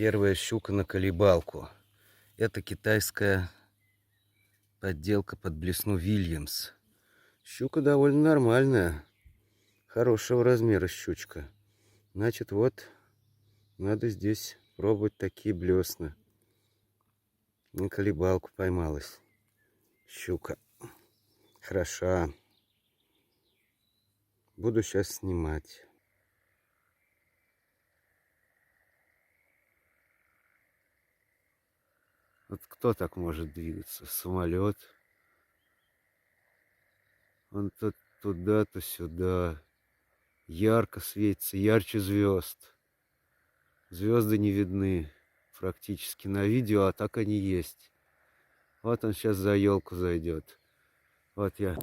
Первая щука на колебалку. Это китайская подделка под блесну Вильямс. Щука довольно нормальная. Хорошего размера щучка. Значит, вот, надо здесь пробовать такие блесна. На колебалку поймалась щука. Хороша. Буду сейчас снимать. Вот кто так может двигаться? Самолет. Он то туда, то сюда. Ярко светится, ярче звезд. Звезды не видны практически на видео, а так они есть. Вот он сейчас за елку зайдет. Вот я.